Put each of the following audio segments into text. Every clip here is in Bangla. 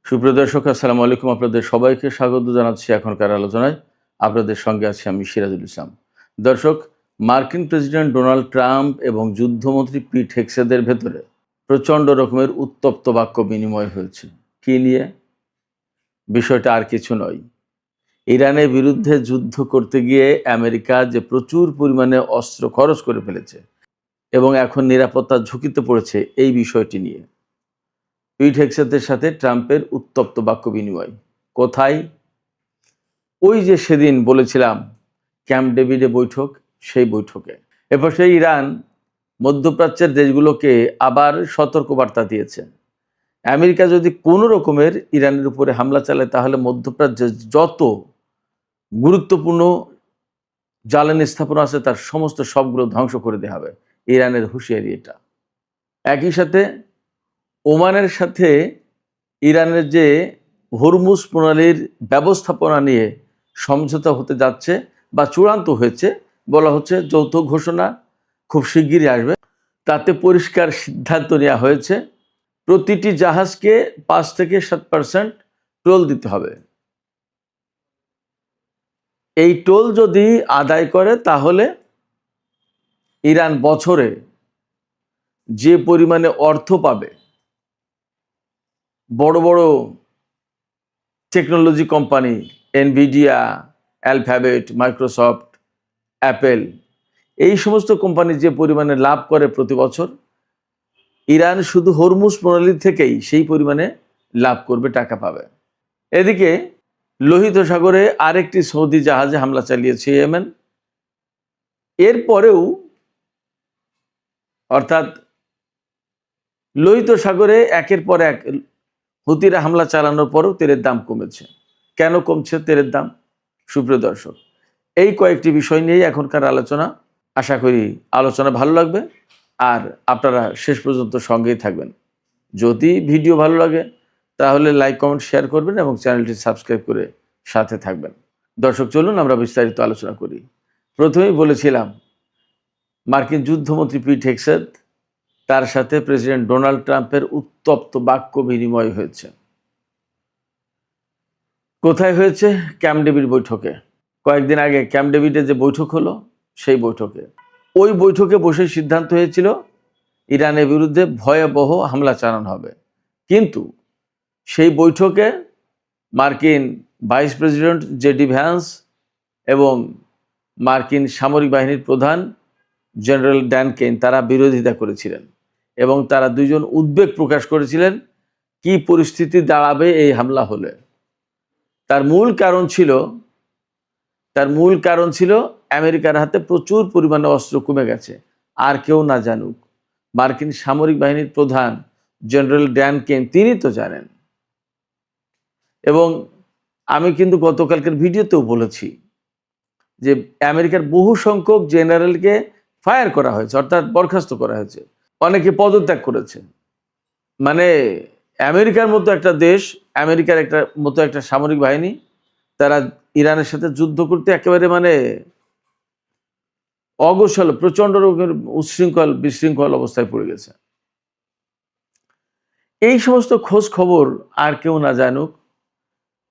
সুপ্রিয় দর্শক, আসসালামু আলাইকুম। আপনাদের সবাইকে স্বাগত জানাচ্ছি এখনকার আলোচনায়। আপনাদের সঙ্গে আছি আমি সিরাজুল ইসলাম। দর্শক, মার্কিন প্রেসিডেন্ট ডোনাল্ড ট্রাম্প এবং যুদ্ধমন্ত্রী পিট হেগসেথের ভেতরে প্রচণ্ড রকমের উত্তপ্ত বাক্য বিনিময় হয়েছে। কী নিয়ে? বিষয়টা আর কিছু নয়, ইরানের বিরুদ্ধে যুদ্ধ করতে গিয়ে আমেরিকা যে প্রচুর পরিমাণে অস্ত্র খরচ করে ফেলেছে এবং এখন নিরাপত্তার ঝুঁকিতে পড়েছে, এই বিষয়টি নিয়ে পিট হেগসেথের সাথে ট্রাম্পের উত্তপ্ত বাক্য বিনিময়। কোথায়? ওই যে সেদিন বলেছিলাম ক্যাম্প ডেভিডে বৈঠক, সেই বৈঠকে। এরপর সেই ইরান মধ্যপ্রাচ্যের দেশগুলোকে আবার সতর্কবার্তা দিয়েছে, আমেরিকা যদি কোনো রকমের ইরানের উপরে হামলা চালায় তাহলে মধ্যপ্রাচ্যের যত গুরুত্বপূর্ণ জ্বালানি স্থাপনা আছে তার সমস্ত সবগুলো ধ্বংস করে দেওয়া হবে। ইরানের হুঁশিয়ারি এটা। একই সাথে ওমানের সাথে ইরানের যে হরমুজ প্রণালীর ব্যবস্থাপনা নিয়ে সমঝোতা হতে যাচ্ছে বা চূড়ান্ত হয়েছে, বলা হচ্ছে যৌথ ঘোষণা খুব শিগগিরই আসবে। তাতে পরিষ্কার সিদ্ধান্ত নেওয়া হয়েছে প্রতিটি জাহাজকে 5 থেকে 7% টোল দিতে হবে। এই টোল যদি আদায় করে তাহলে ইরান বছরে যে পরিমাণে অর্থ পাবে, বড় বড় technology company Nvidia, Alphabet, Microsoft, Apple, এই সমস্ত কোম্পানি যে পরিমাণে লাভ করে প্রতি বছর, ইরান শুধু হরমুজ প্রণালী থেকেই সেই পরিমাণে লাভ করবে, টাকা পাবে। এদিকে লোহিত সাগরে আরেকটি সৌদি জাহাজে হামলা চালিয়েছে ইয়েমেন। এরপরেও অর্থাৎ লোহিত সাগরে একের পর এক হুতিরা হামলা চালানোর পরেও তেলের দাম কমেছে। কেন কমছে তেলের দাম? সুপ্রিয় দর্শক, এই কয়েকটি বিষয় নিয়েই এখনকার আলোচনা। আশা করি আলোচনা ভালো লাগবে আর আপনারা শেষ পর্যন্ত সঙ্গেই থাকবেন। যদি ভিডিও ভালো লাগে তাহলে লাইক, কমেন্ট, শেয়ার করবেন এবং চ্যানেলটি সাবস্ক্রাইব করে সাথে থাকবেন। দর্শক, চলুন আমরা বিস্তারিত আলোচনা করি। প্রথমেই বলেছিলাম মার্কিন যুদ্ধমন্ত্রী পিট হেগসেথ, তার সাথে প্রেসিডেন্ট ডোনাল্ড ট্রাম্পের উত্তপ্ত বাক্য বিনিময় হয়েছে। কোথায় হয়েছে? ক্যাম্প ডেভিড বৈঠকে। কয়েকদিন আগে ক্যাম্প ডেভিডে যে বৈঠক হলো, সেই বৈঠকে। ওই বৈঠকে বসে সিদ্ধান্ত হয়েছিল ইরানের বিরুদ্ধে ভয়াবহ হামলা চালানো হবে। কিন্তু সেই বৈঠকে মার্কিন ভাইস প্রেসিডেন্ট জেডি ভ্যান্স এবং মার্কিন সামরিক বাহিনীর প্রধান জেনারেল ড্যান কেন তারা বিরোধিতা করেছিলেন এবং তারা দুইজন উদ্বেগ প্রকাশ করেছিলেন কি পরিস্থিতি দাঁড়াবে এই হামলা হলে। তার মূল কারণ ছিল আমেরিকার হাতে প্রচুর পরিমাণে অস্ত্র কমে গেছে। আর কেউ না জানুক, মার্কিন সামরিক বাহিনীর প্রধান জেনারেল ড্যান কেন তিনি তো জানেন। এবং আমি কিন্তু গতকালকের ভিডিওতেও বলেছি যে আমেরিকার বহু সংখ্যক জেনারেলকে ফায়ার করা হয়েছে, অর্থাৎ বরখাস্ত করা হয়েছে, অনেকে পদত্যাগ করেছে। মানে আমেরিকার মতো একটা দেশ, আমেরিকার মতো একটা সামরিক বাহিনী, তারা ইরানের সাথে যুদ্ধ করতে একেবারে অগোছালো, প্রচণ্ড রকমের বিশৃঙ্খল অবস্থায় পড়ে গেছে। এই সমস্ত খোঁজ খবর আর কেউ না জানুক,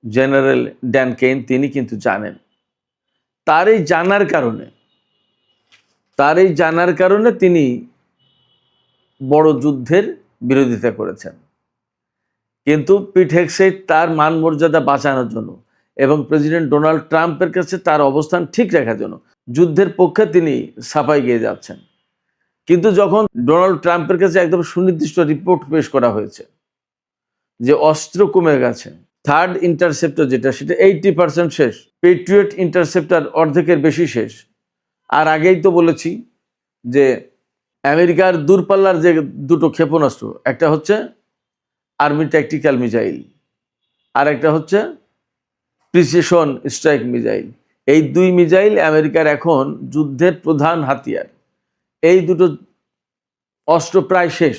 জেনারেল ড্যান কেন তিনি কিন্তু জানেন। তার এই জানার কারণে তিনি বড় যুদ্ধের বিরোধিতা করেছেন। কিন্তু পিট হেগসেথ তার মান মর্যাদা বাঁচানোর জন্য এবং প্রেসিডেন্ট ডোনাল্ড ট্রাম্পের কাছে তার অবস্থান ঠিক রাখার জন্য যুদ্ধের পক্ষে তিনি সাফাই গেয়ে যাচ্ছেন। কিন্তু যখন ডোনাল্ড ট্রাম্পের কাছে একদম সুনির্দিষ্ট রিপোর্ট পেশ করা হয়েছে যে অস্ত্র কমে গেছে, থার্ড ইন্টারসেপ্টর যেটা, সেটা 80% শেষ, পেট্রিয়ট ইন্টারসেপ্টর অর্ধেকের বেশি শেষ। আর আগেই তো বলেছি যে আমেরিকার দূরপাল্লার যে দুটো ক্ষেপণাস্ত্র, একটা হচ্ছে আর্মি ট্যাকটিক্যাল মিসাইল আর একটা হচ্ছে প্রিসিশন স্ট্রাইক মিসাইল। এই দুই মিসাইল আমেরিকার এখন যুদ্ধের প্রধান হাতিয়ার। এই দুটো অস্ত্র প্রায় শেষ,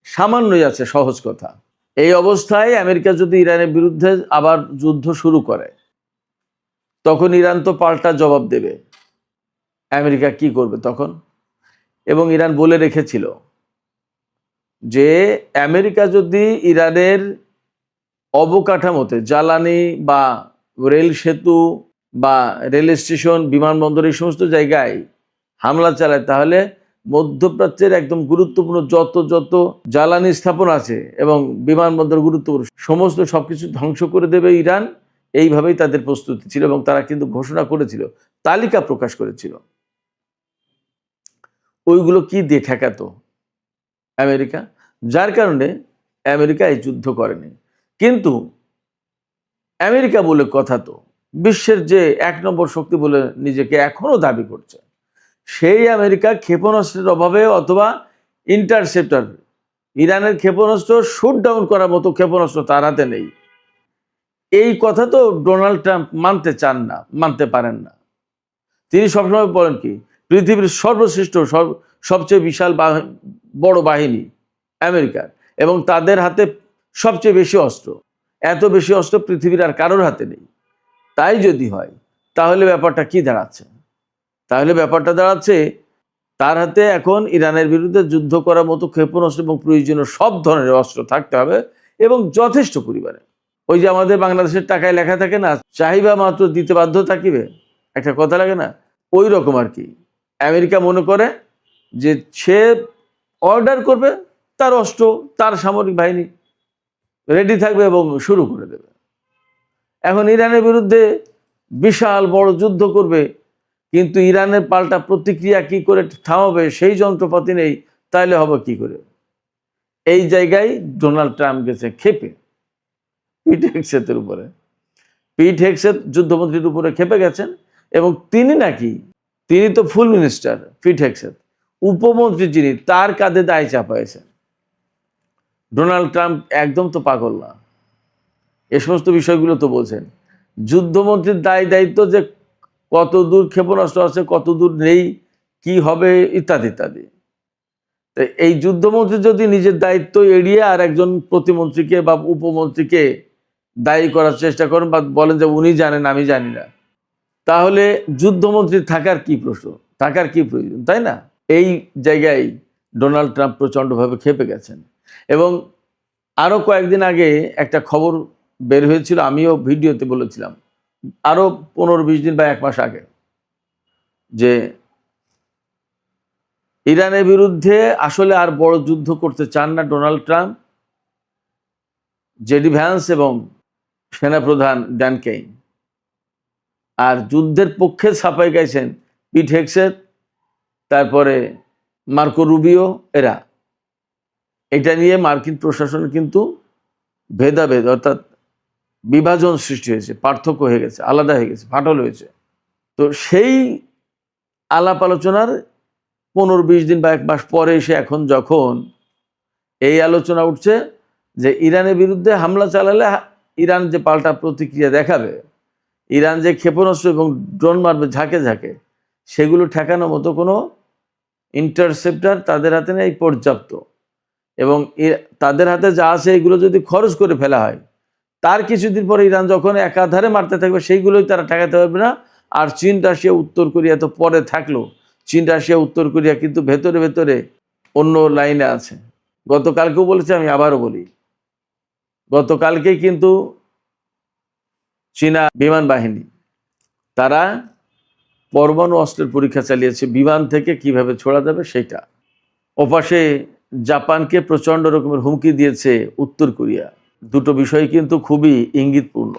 সামান্যই আছে, সহজ কথা। এই অবস্থায় আমেরিকা যদি ইরানের বিরুদ্ধে আবার যুদ্ধ শুরু করে তখন ইরান তো পাল্টা জবাব দেবে। আমেরিকা কি করবে তখন? এবং ইরান বলে রেখেছিল যে আমেরিকা যদি ইরানের অবকাঠামোতে জ্বালানি বা রেল সেতু বা রেল স্টেশন, বিমানবন্দর এই সমস্ত জায়গায় হামলা চালায়, তাহলে মধ্যপ্রাচ্যের একদম গুরুত্বপূর্ণ যত যত জ্বালানি স্থাপন আছে এবং বিমানবন্দর গুরুত্বপূর্ণ সমস্ত সবকিছু ধ্বংস করে দেবে ইরান। এইভাবেই তাদের প্রস্তুতি ছিল এবং তারা কিন্তু ঘোষণা করেছিল, তালিকা প্রকাশ করেছিল। ওইগুলো কি দিয়ে ঠেকাতো? আমেরিকা। যার কারণে আমেরিকা এই যুদ্ধ করেনি। কিন্তু আমেরিকা বলে কথা তো বিশ্বের যে ১ নম্বর শক্তি বলে নিজেকে এখনো দাবি করছে, সেই আমেরিকা ক্ষেপণাস্ত্রের অভাবে অথবা ইন্টারসেপ্টর, ইরানের ক্ষেপণাস্ত্র শুট ডাউন করার মতো ক্ষেপণাস্ত্র তার হাতে নেই। এই কথা তো ডোনাল্ড ট্রাম্প মানতে চান না, মানতে পারেন না। তিনি সবসময় বলেন কি, পৃথিবীর সর্বশ্রেষ্ঠ সবচেয়ে বিশাল বড় বাহিনী আমেরিকার, এবং তাদের হাতে সবচেয়ে বেশি অস্ত্র। এত বেশি অস্ত্র পৃথিবীর আর কারোর হাতে নেই। তাই যদি হয় তাহলে ব্যাপারটা কি দাঁড়াচ্ছে? তাহলে ব্যাপারটা দাঁড়াচ্ছে তার হাতে এখন ইরানের বিরুদ্ধে যুদ্ধ করার মতো ক্ষেপণাস্ত্র এবং প্রয়োজনীয় সব ধরনের অস্ত্র থাকতে হবে এবং যথেষ্ট পরিমাণে। ওই যে আমাদের বাংলাদেশের টাকায় লেখা থাকে না, চাহিবা মাত্র দিতে বাধ্য থাকিবে, একটা কথা লাগে না, ওই রকম আর কি। আমেরিকা মনে করে যে সে অর্ডার করবে, তার অস্ত্র, তার সামরিক বাহিনী রেডি থাকবে এবং শুরু করে দেবে। এখন ইরানের বিরুদ্ধে বিশাল বড় যুদ্ধ করবে, কিন্তু ইরানের পাল্টা প্রতিক্রিয়া কি করে থামাবে সেই যন্ত্রপাতি নেই, তাইলে হবে কি করে? এই জায়গায় ডোনাল্ড ট্রাম্প গেছে ক্ষেপে পিট হেগসেতের উপরে। পিট হেগসেত যুদ্ধমন্ত্রীর উপরে ক্ষেপে গেছেন এবং তিনি তো ফুল মিনিস্টার, পিট হেগসেত উপমন্ত্রী যিনি, তার কাঁধে দায় চাপাইছেন। ডোনাল্ড ট্রাম্প একদম তো পাগল না, এ সমস্ত বিষয়গুলো তো বলছেন। যুদ্ধমন্ত্রীর দায়িত্ব যে কত দূর ক্ষেপণাস্ত্র আছে, কত দূর নেই, কি হবে ইত্যাদি ইত্যাদি। এই যুদ্ধমন্ত্রী যদি নিজের দায়িত্ব এড়িয়ে আর একজন প্রতিমন্ত্রীকে বা উপমন্ত্রীকে দায়ী করার চেষ্টা করেন বা বলেন যে উনি জানেন আমি জানি না, তাহলে যুদ্ধমন্ত্রী থাকার কি প্রশ্ন, থাকার কি প্রয়োজন, তাই না? এই জায়গায় ডোনাল্ড ট্রাম্প প্রচণ্ডভাবে ক্ষেপে গেছেন। এবং আরও কয়েকদিন আগে একটা খবর বের হয়েছিল, আমিও ভিডিওতে বলেছিলাম, আরও 15-20 দিন বা 1 মাস আগে, যে ইরানের বিরুদ্ধে আসলে আর বড় যুদ্ধ করতে চান না ডোনাল্ড ট্রাম্প, জেডি ভ্যান্স এবং সেনাপ্রধান ড্যান কেইন। আর যুদ্ধের পক্ষে ছাপাই গাইছেন পিট হেগসেত, তারপরে মার্কো রুবিও। এরা এটা নিয়ে মার্কিন প্রশাসনের কিন্তু ভেদাভেদ অর্থাৎ বিভাজন সৃষ্টি হয়েছে, পার্থক্য হয়ে গেছে, আলাদা হয়ে গেছে, ফাটল হয়েছে। তো সেই আলাপ আলোচনার 15-20 দিন বা 1 মাস পরে এসে এখন যখন এই আলোচনা উঠছে যে ইরানের বিরুদ্ধে হামলা চালালে ইরান যে পাল্টা প্রতিক্রিয়া দেখাবে, ইরান যে ক্ষেপণাস্ত্র এবং ড্রোন মারবে ঝাঁকে ঝাঁকে, সেগুলো ঠেকানোর মতো কোনো ইন্টারসেপ্টার তাদের হাতে নেই পর্যাপ্ত। এবং তাদের হাতে যা আছে এগুলো যদি খরচ করে ফেলা হয়, তার কিছুদিন পরে ইরান যখন একাধারে মারতে থাকবে, সেইগুলোই তারা ঠেকাতে পারবে না। আর চীন, রাশিয়া, উত্তর কোরিয়া তো পরে থাকলো, চীন, রাশিয়া, উত্তর কোরিয়া কিন্তু ভেতরে ভেতরে অন্য লাইনে আছে। গতকালকেও বলেছি, আমি আবারও বলি, গতকালকেই কিন্তু চীনা বিমান বাহিনী তারা পরমাণু অস্ত্রের পরীক্ষা চালিয়েছে, বিমান থেকে কিভাবে ছোড়া যাবে সেটা। ওপাশে জাপানকে প্রচণ্ড রকমের হুমকি দিয়েছে উত্তর কোরিয়া। দুটো বিষয় কিন্তু খুবই ইঙ্গিতপূর্ণ।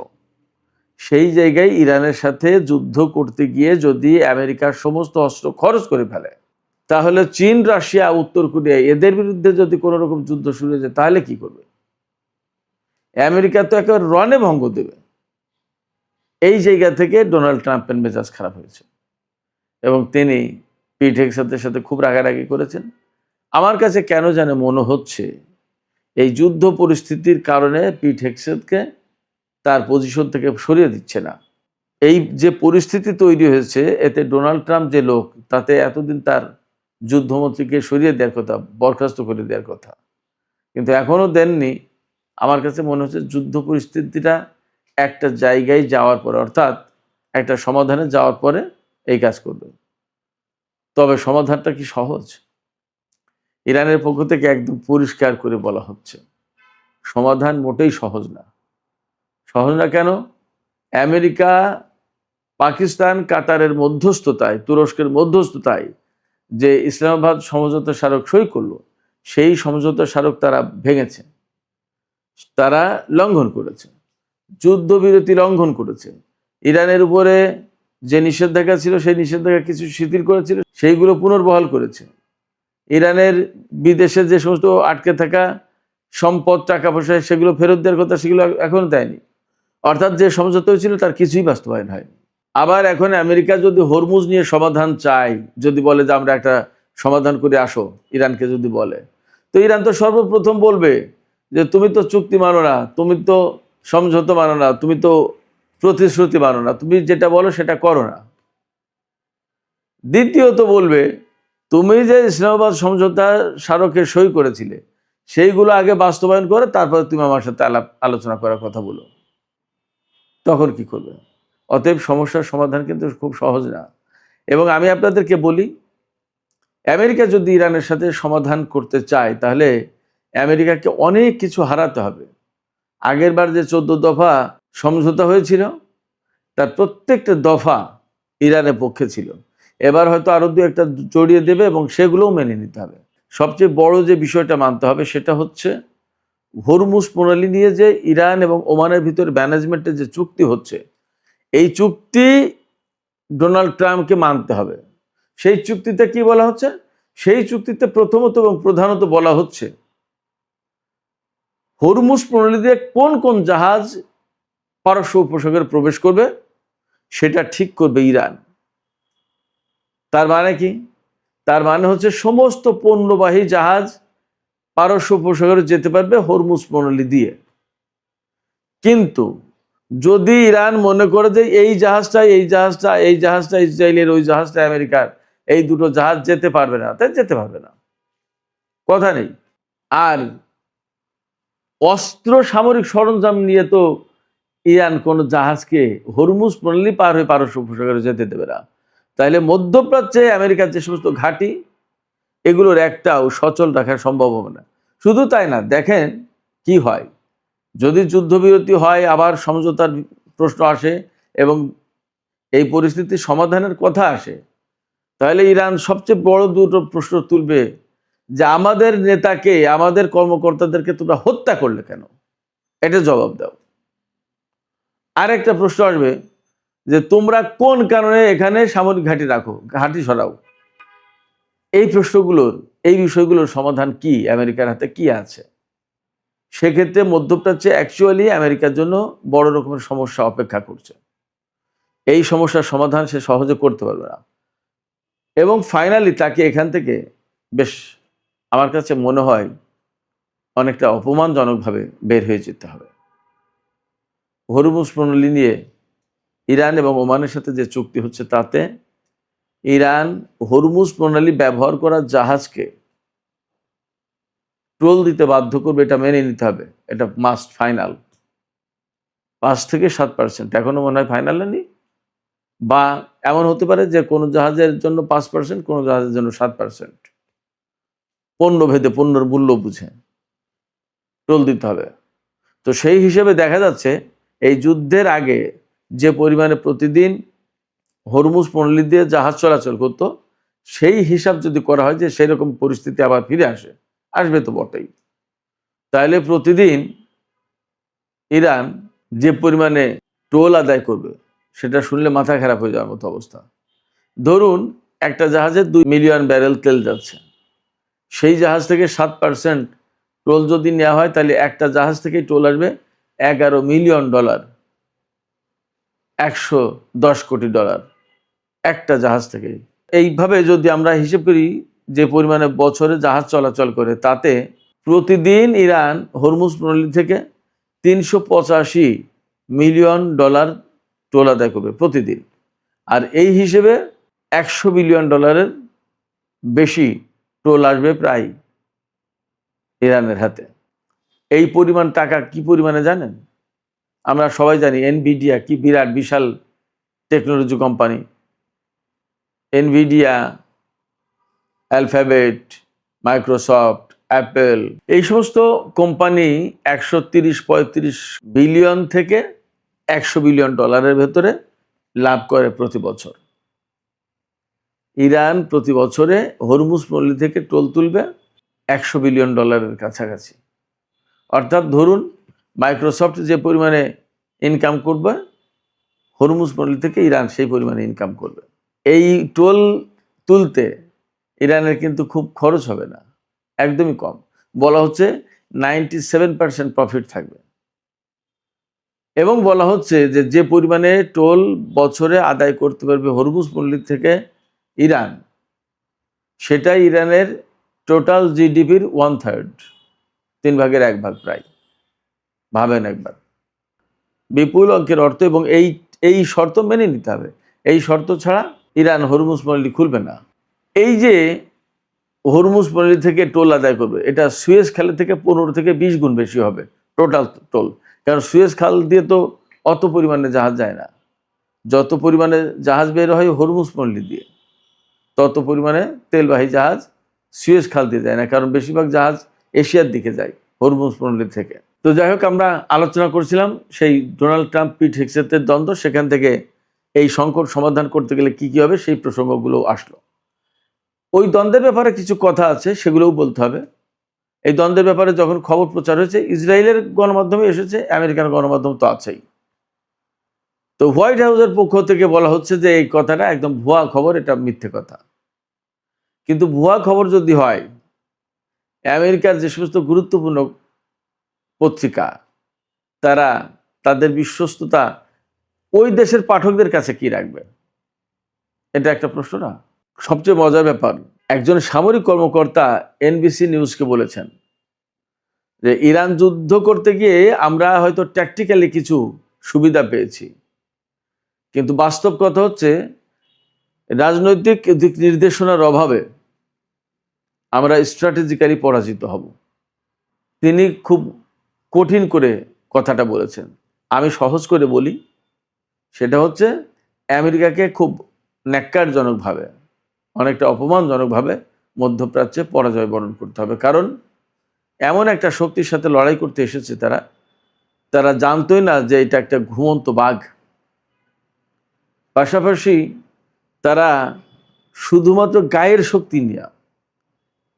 সেই জায়গায় ইরানের সাথে যুদ্ধ করতে গিয়ে যদি আমেরিকার সমস্ত অস্ত্র খরচ করে ফেলে, তাহলে চীন, রাশিয়া, উত্তর কোরিয়া এদের বিরুদ্ধে যদি কোনো রকম যুদ্ধ শুরু হয়ে যায়, তাহলে কি করবে? আমেরিকা তো একেবারে রণে ভঙ্গ দেবে। এই জায়গা থেকে ডোনাল্ড ট্রাম্পের মেজাজ খারাপ হয়েছে এবং তিনি পিট হেগসেতের সাথে খুব রাগারাগি করেছেন। আমার কাছে কেন যেন মনে হচ্ছে এই যুদ্ধ পরিস্থিতির কারণে পিট হেগসেতকে তার পজিশন থেকে সরিয়ে দিচ্ছে না। এই যে পরিস্থিতি তৈরি হয়েছে, এতে ডোনাল্ড ট্রাম্প যে লোক, তাতে এতদিন তার যুদ্ধমন্ত্রীকে সরিয়ে দেওয়ার কথা, বরখাস্ত করে দেওয়ার কথা, কিন্তু এখনও দেননি। আমার কাছে মনে হচ্ছে যুদ্ধ পরিস্থিতিটা একটা জায়গায় যাওয়ার পরে, অর্থাৎ একটা সমাধানে যাওয়ার পরে এই কাজ করবে। তবে সমাধানটা কি সহজ? ইরানের পক্ষ থেকে একদম পরিষ্কার করে বলা হচ্ছে, সমাধান মোটেই সহজ না। সহজ না কেন? আমেরিকা, পাকিস্তান, কাতারের মধ্যস্থতায়, তুরস্কের মধ্যস্থতায় যে ইসলামাবাদ সমঝোতা স্মারক সই করলো, সেই সমঝোতা স্মারক তারা ভেঙেছে, তারা লঙ্ঘন করেছে, যুদ্ধবিরতি লঙ্ঘন করেছে। ইরানের উপরে যে নিষেধাজ্ঞা ছিল সেই নিষেধাজ্ঞা কিছু শিথিল করেছিল, সেইগুলো পুনর্বহাল করেছে। ইরানের বিদেশে যে সমস্ত আটকে থাকা সম্পদ, টাকা পয়সা, সেগুলো ফেরত দেওয়ার কথা, সেগুলো এখনো দেয়নি। অর্থাৎ যে সমঝোতা হয়েছিল তার কিছুই বাস্তবায়ন হয়নি। আবার এখন আমেরিকা যদি হরমুজ নিয়ে সমাধান চায়, যদি বলে যে আমরা একটা সমাধান করে আসো, ইরানকে যদি বলে, তো ইরান তো সর্বপ্রথম বলবে যে তুমি তো চুক্তি মানো না, তুমি তো সমঝোতা মানো না, তুমি তো প্রতিশ্রুতি মানো না, তুমি যেটা বলো সেটা করো না। দ্বিতীয়ত বলবে, তুমি যে ইসলামাবাদ সমঝোতা স্মারকে সই করেছিলে সেইগুলো আগে বাস্তবায়ন করে তারপরে তুমি আমার সাথে আলোচনা করার কথা বলো। তখন কি করবে? অতএব সমস্যার সমাধান কিন্তু খুব সহজ না। এবং আমি আপনাদেরকে বলি, আমেরিকা যদি ইরানের সাথে সমাধান করতে চায় তাহলে আমেরিকাকে অনেক কিছু হারাতে হবে। আগের বার যে 14 দফা সমঝোতা হয়েছিল তার প্রত্যেকটা দফা ইরানের পক্ষে ছিল। এবার হয়তো আরো দু একটা জড়িয়ে দেবে এবং সেগুলোও মেনে নিতে হবে। সবচেয়ে বড় যে বিষয়টা মানতে হবে সেটা হচ্ছে হরমুজ প্রণালী নিয়ে যে ইরান এবং ওমানের ভিতরে ম্যানেজমেন্টের যে চুক্তি হচ্ছে, এই চুক্তি ডোনাল্ড ট্রাম্পকে মানতে হবে। সেই চুক্তিতে কি বলা হচ্ছে? সেই চুক্তিতে প্রথমত এবং প্রধানত বলা হচ্ছে হরমুজ প্রণালী দিয়ে কোন কোন জাহাজ পারস্য উপসাগরে প্রবেশ করবে সেটা ঠিক করবে ইরান। তার মানে কি? তার মানে হচ্ছে সমস্ত পণ্যবাহী জাহাজ পারস্য উপসাগরে যেতে পারবে হরমুজ প্রণালী দিয়ে। কিন্তু যদি ইরান মনে করে যে এই জাহাজটা ইসরায়েলের, ওই জাহাজটা আমেরিকার, এই দুটো জাহাজ যেতে পারবে না, তাই যেতে পারবে না, কথা নেই। আর অস্ত্র সামরিক সরঞ্জাম নিয়ে তো ইরান কোন জাহাজকে হরমুজ প্রণালী পার হয়ে পারস্য উপসাগরে যেতে দেবে না। তাইলে মধ্যপ্রাচ্যে আমেরিকার যে সমস্ত ঘাঁটি, এগুলোর একটাও সচল রাখা সম্ভব হবে না। শুধু তাই না, দেখেন কি হয় যদি যুদ্ধবিরতি হয়, আবার সমঝোতার প্রশ্ন আসে এবং এই পরিস্থিতি সমাধানের কথা আসে, তাহলে ইরান সবচেয়ে বড় দুটো প্রশ্ন তুলবে যে আমাদের নেতাকে, আমাদের কর্মকর্তাদেরকে তোমরা হত্যা করলে কেন, এটা জবাব দাও। আরেকটা প্রশ্ন আসবে যে তোমরা কোন কারণে এখানে সামরিক ঘাঁটি রাখো, ঘাঁটি সরাও। এই প্রশ্নগুলোর, এই বিষয়গুলোর সমাধান কি, আমেরিকার হাতে কি আছে? সেক্ষেত্রে মধ্যপ্রাচ্যে অ্যাকচুয়ালি আমেরিকার জন্য বড় রকমের সমস্যা অপেক্ষা করছে। এই সমস্যার সমাধান সে সহজে করতে পারবে না এবং ফাইনালি তাকে এখান থেকে বেশ, আমার কাছে মনে হয়, অনেকটা অপমানজনকভাবে বের হয়ে যেতে হবে। হরমুজ প্রণালী নিয়ে ইরান এবং ওমানের সাথে যে চুক্তি হচ্ছে তাতে ইরান হরমুজ প্রণালী ব্যবহার করা জাহাজকে টোল দিতে বাধ্য করবে, এটা মেনে নিতে হবে, এটা মাস্ট, ফাইনাল। 5 থেকে 7%, এখনো মনে হয় ফাইনাল নেই, বা এমন হতে পারে যে কোনো জাহাজের জন্য 5%, কোনো জাহাজের জন্য 7%, পণ্য ভেদে, পণ্যের মূল্য বুঝে টোল দিতে হবে। তো সেই হিসেবে দেখা যাচ্ছে এই যুদ্ধের আগে যে পরিমাণে প্রতিদিন হরমুজ প্রণালী দিয়ে জাহাজ চলাচল করত, সেই হিসাব যদি করা হয় যে সেই রকম পরিস্থিতি আবার ফিরে আসবে তো বটেই, তাহলে প্রতিদিন ইরান যে পরিমাণে টোল আদায় করবে সেটা শুনলে মাথা খারাপ হয়ে যাওয়ার মতো অবস্থা। ধরুন একটা জাহাজে 2 মিলিয়ন ব্যারেল তেল যাচ্ছে, সেই জাহাজ থেকে 7% টোল যদি নেওয়া হয় তাহলে একটা জাহাজ থেকেই টোল আসবে $11 মিলিয়ন, $110 কোটি, একটা জাহাজ থেকে। এইভাবে যদি আমরা হিসেব করি যে পরিমাণে বছরে জাহাজ চলাচল করে, তাতে প্রতিদিন ইরান হরমুজ প্রণালী থেকে $385 মিলিয়ন টোল আদায় করবে প্রতিদিন। আর এই হিসেবে $100 বিলিয়ন বেশি টোল আসবে প্রায় ইরানের হাতে। এই পরিমাণ টাকা কি পরিমাণে জানেন? আমরা সবাই জানি এনভিডিয়া কি বিরাট বিশাল technology company. Nvidia, Alphabet, Microsoft, Apple, এই সমস্ত কোম্পানি 130-135 বিলিয়ন থেকে 100 বিলিয়ন ডলারের ভেতরে লাভ করে প্রতি বছর। ইরান প্রতি বছরে হরমুজ পল্লী থেকে টোল তুলবে 100 বিলিয়ন ডলারের কাছাকাছি। অর্থাৎ ধরুন মাইক্রোসফট যে পরিমাণে ইনকাম করবে, হরমুজ পল্লী থেকে ইরান সেই পরিমাণে ইনকাম করবে। এই টোল তুলতে ইরানের কিন্তু খুব খরচ হবে না, একদমই কম। বলা হচ্ছে 97% প্রফিট থাকবে। এবং বলা হচ্ছে যে যে পরিমাণে টোল বছরে আদায় করতে পারবে হরমুজ পল্লী থেকে ইরান, সেটা ইরানের টোটাল জিডিপির 1/3, 3 ভাগের 1 ভাগ প্রায়। ভাবেন একবার, বিপুল অঙ্কের অর্থ। এবং এই শর্ত মেনে নিতে হবে। এই শর্ত ছাড়া ইরান হরমুজ পল্লী খুলবে না। এই যে হরমুজ পল্লী থেকে টোল আদায় করবে, এটা সুয়েজ খালের থেকে 15 থেকে 20 গুণ বেশি হবে টোটাল টোল। কারণ সুয়েজ খাল দিয়ে তো অত পরিমাণে জাহাজ যায় না। যত পরিমাণে জাহাজ বের হয় হরমুজ পল্লী দিয়ে, তত পরিমাণে তেলবাহী জাহাজ সুয়েজ খাল দিয়ে যায় না। কারণ বেশিরভাগ জাহাজ এশিয়ার দিকে যায় হরমুজ পল্লী থেকে। তো যাই হোক, আমরা আলোচনা করছিলাম সেই ডোনাল্ড ট্রাম্প পিট হেগসেথের দ্বন্দ্ব। সেখান থেকে এই সংকট সমাধান করতে গেলে কি কি হবে সেই প্রসঙ্গগুলো আসলো। ওই দ্বন্দ্বের ব্যাপারে কিছু কথা আছে, সেগুলোও বলতে হবে। এই দ্বন্দ্বের ব্যাপারে যখন খবর প্রচার হয়েছে, ইসরায়েলের গণমাধ্যমে এসেছে, আমেরিকান গণমাধ্যম তো আছেই। তো হোয়াইট হাউসের পক্ষ থেকে বলা হচ্ছে যে এই কথাটা একদম ভুয়া খবর, এটা মিথ্যে কথা। কিন্তু ভুয়া খবর যদি হয়, আমেরিকার যে সমস্ত গুরুত্বপূর্ণ পত্রিকা, তারা তাদের বিশ্বস্ততা ওই দেশের পাঠকদের কাছে কি রাখবে? এটা একটা প্রশ্ন না? সবচেয়ে মজার ব্যাপার, একজন সামরিক কর্মকর্তা এনবিসি নিউজকে বলেছেন যে ইরান যুদ্ধ করতে গিয়ে আমরা হয়তো ট্যাকটিক্যালি কিছু সুবিধা পেয়েছি, কিন্তু বাস্তব কথা হচ্ছে রাজনৈতিক দিক নির্দেশনার অভাবে আমরা স্ট্র্যাটেজিক্যালি পরাজিত হব। তিনি খুব কঠিন করে কথাটা বলেছেন। আমি সহজ করে বলি, সেটা হচ্ছে আমেরিকাকে খুব ন্যাক্কারজনকভাবে, অনেকটা অপমানজনকভাবে মধ্যপ্রাচ্যে পরাজয় বরণ করতে হবে। কারণ এমন একটা শক্তির সাথে লড়াই করতে এসেছে তারা জানতোই না যে এটা একটা ঘুমন্ত বাঘ। পাশাপাশি তারা শুধুমাত্র গায়ের শক্তি নিয়ে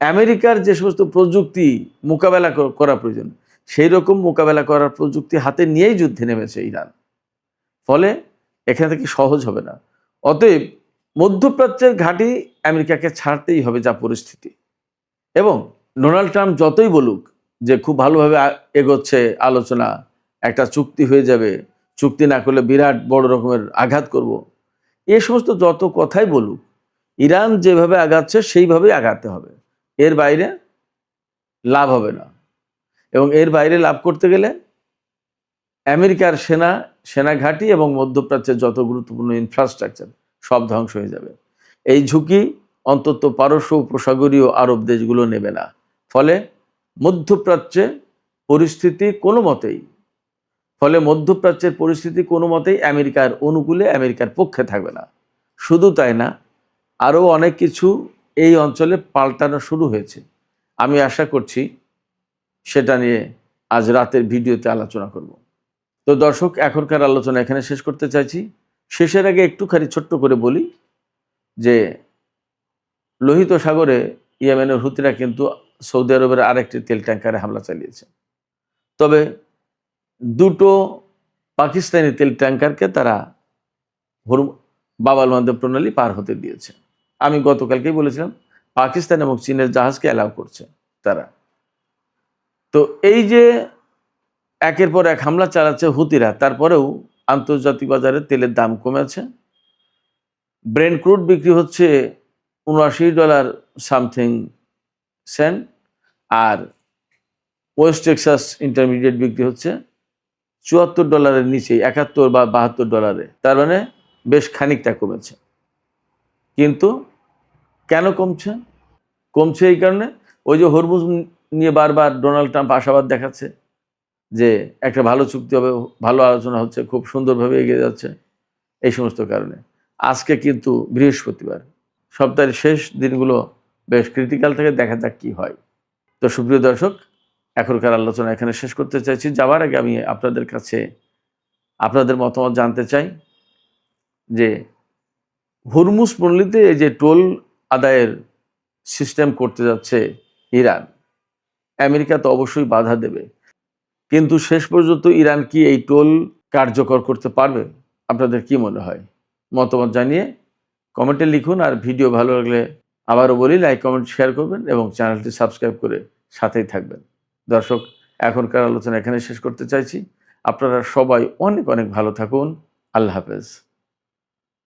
আমেরিকার যে সমস্ত প্রযুক্তি মোকাবেলা করা প্রয়োজন, সেই রকম মোকাবেলা করার প্রযুক্তি হাতে নিয়েই যুদ্ধে নেমেছে ইরান। ফলে এখান থেকে সহজ হবে না। অতএব মধ্যপ্রাচ্যের ঘাঁটি আমেরিকাকে ছাড়তেই হবে, যা পরিস্থিতি। এবং ডোনাল্ড ট্রাম্প যতই বলুক যে খুব ভালোভাবে এগোচ্ছে আলোচনা, একটা চুক্তি হয়ে যাবে, চুক্তি না করলে বিরাট বড় রকমের আঘাত করব, এ সমস্ত যত কথাই বলুক, ইরান যেভাবে আগাচ্ছে সেইভাবেই আগাতে হবে। এর বাইরে লাভ হবে না। এবং এর বাইরে লাভ করতে গেলে আমেরিকার সেনা ঘাঁটি এবং মধ্যপ্রাচ্যের যত গুরুত্বপূর্ণ ইনফ্রাস্ট্রাকচার সব ধ্বংস হয়ে যাবে। এই ঝুঁকি অন্তত পারস্য উপসাগরীয় আরব দেশগুলো নেবে না। ফলে মধ্যপ্রাচ্যে পরিস্থিতি কোনো মতেই আমেরিকার অনুকূলে, আমেরিকার পক্ষে থাকবে না। শুধু তাই না, আরও অনেক কিছু এই অঞ্চলে পাল্টানো শুরু হয়েছে। আমি আশা করছি সেটা নিয়ে আজ রাতের ভিডিওতে আলোচনা করব। তো দর্শক, এখনকার আলোচনা এখানে শেষ করতে চাইছি। শেষের আগে একটুখানি ছোট্ট করে বলি যে লোহিত সাগরে ইয়েমেনের হুতিরা কিন্তু সৌদি আরবের আরেকটি তেল ট্যাঙ্কারে হামলা চালিয়েছে। তবে দুটো পাকিস্তানি তেল ট্যাঙ্কারকে তারা বাব আল মান্দব প্রণালী পার হতে দিয়েছে। আমি গতকালকেই বলেছিলাম পাকিস্তান এবং চীনের জাহাজকে অ্যালাউ করছে তারা। তো এই যে একের পর এক হামলা চালাচ্ছে হুতিরা, তারপরেও আন্তর্জাতিক বাজারে তেলের দাম কমেছে। ব্রেন্ট ক্রুড বিক্রি হচ্ছে $79 সামথিং সেন্ট, আর ওয়েস্ট টেক্সাস ইন্টারমিডিয়েট বিক্রি হচ্ছে $74 নিচে, 71 বা $72। তার মানে বেশ খানিকটা কমেছে। কিন্তু কেন কমছে এই কারণে, ওই যে হরমুজ নিয়ে বারবার ডোনাল্ড ট্রাম্প আশাবাদ দেখাচ্ছে যে একটা ভালো চুক্তি হবে, ভালো আলোচনা হচ্ছে, খুব সুন্দরভাবে এগিয়ে যাচ্ছে। এই সমস্ত কারণে আজকে কিন্তু বৃহস্পতিবার, সপ্তাহের শেষ দিনগুলো বেশ ক্রিটিক্যাল থেকে, দেখা যাক কি হয়। তো সুপ্রিয় দর্শক, এখনকার আলোচনা এখানে শেষ করতে চাইছি। যাওয়ার আগে আমি আপনাদের কাছে আপনাদের মতামত জানতে চাই যে হরমুজ পল্লীতে এই যে টোল আদায়ের সিস্টেম করতে যাচ্ছে ইরান, আমেরিকা তো অবশ্যই বাধা দেবে, কিন্তু শেষ পর্যন্ত ইরান কি এই টোল কার্যকর করতে পারবে? আপনাদের কি মনে হয়? মতামত জানিয়ে কমেন্টে লিখুন। আর ভিডিও ভালো লাগলে আবারও বলি, লাইক, কমেন্ট, শেয়ার করবেন এবং চ্যানেলটি সাবস্ক্রাইব করে সাথেই থাকবেন। দর্শক, এখনকার আলোচনা এখানে শেষ করতে চাইছি। আপনারা সবাই অনেক অনেক ভালো থাকুন। আল্লাহ হাফেজ।